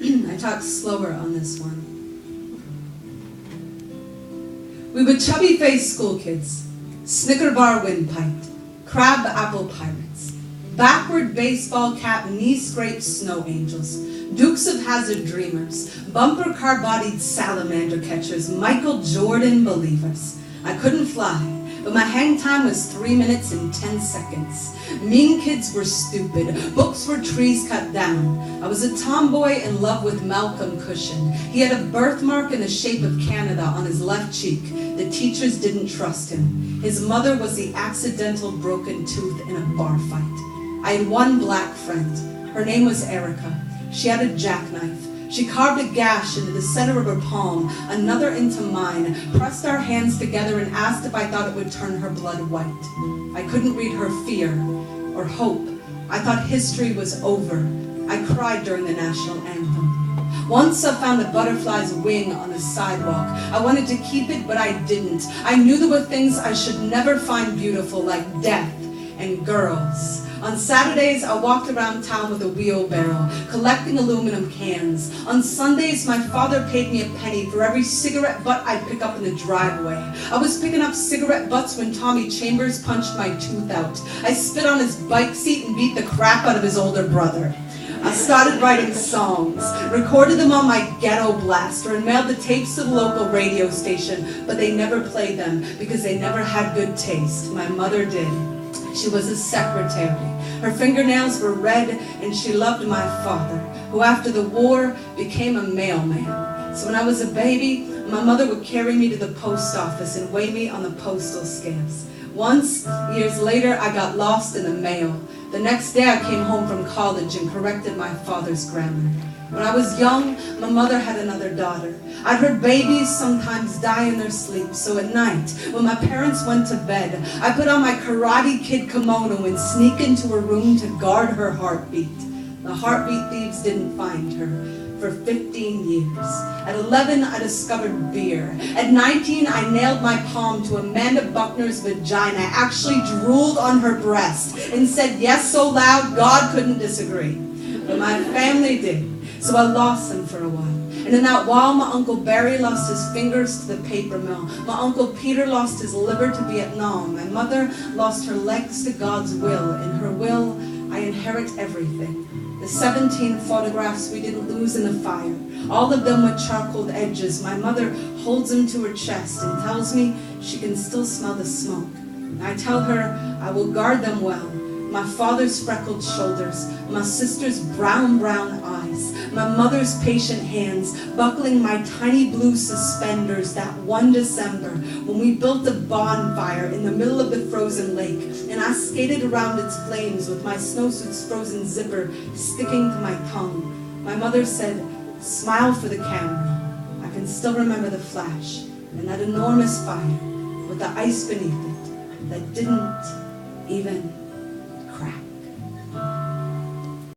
I talk slower on this one. We were chubby-faced school kids, Snicker bar windpiped, crab apple pirates, backward baseball cap knee-scraped snow angels, Dukes of Hazzard dreamers, bumper car-bodied salamander catchers, Michael Jordan believers. I couldn't fly, but my hang time was 3 minutes and 10 seconds. Mean kids were stupid. Books were trees cut down. I was a tomboy in love with Malcolm Cushion. He had a birthmark in the shape of Canada on his left cheek. The teachers didn't trust him. His mother was the accidental broken tooth in a bar fight. I had one black friend. Her name was Erica. She had a jackknife. She carved a gash into the center of her palm, another into mine, pressed our hands together and asked if I thought it would turn her blood white. I couldn't read her fear or hope. I thought history was over. I cried during the national anthem. Once I found a butterfly's wing on the sidewalk. I wanted to keep it, but I didn't. I knew there were things I should never find beautiful, like death and girls. On Saturdays, I walked around town with a wheelbarrow, collecting aluminum cans. On Sundays, my father paid me a penny for every cigarette butt I'd pick up in the driveway. I was picking up cigarette butts when Tommy Chambers punched my tooth out. I spit on his bike seat and beat the crap out of his older brother. I started writing songs, recorded them on my ghetto blaster, and mailed the tapes to the local radio station, but they never played them because they never had good taste. My mother did. She was a secretary. Her fingernails were red, and she loved my father, who after the war became a mailman. So when I was a baby, my mother would carry me to the post office and weigh me on the postal scales. Once, years later, I got lost in the mail. The next day, I came home from college and corrected my father's grammar. When I was young, my mother had another daughter. I'd heard babies sometimes die in their sleep, so at night, when my parents went to bed, I put on my Karate Kid kimono and sneak into her room to guard her heartbeat. The heartbeat thieves didn't find her for 15 years. At 11, I discovered beer. At 19, I nailed my palm to Amanda Buckner's vagina. I actually drooled on her breast and said yes so loud God couldn't disagree. But my family did. So I lost them for a while. And in that while, my Uncle Barry lost his fingers to the paper mill. My Uncle Peter lost his liver to Vietnam. My mother lost her legs to God's will. In her will, I inherit everything. The 17 photographs we didn't lose in the fire, all of them with charcoal edges. My mother holds them to her chest and tells me she can still smell the smoke. I tell her I will guard them well. My father's freckled shoulders, my sister's brown eyes, my mother's patient hands, buckling my tiny blue suspenders that one December when we built a bonfire in the middle of the frozen lake, and I skated around its flames with my snowsuit's frozen zipper sticking to my tongue. My mother said, "Smile for the camera." I can still remember the flash and that enormous fire with the ice beneath it that didn't even crack.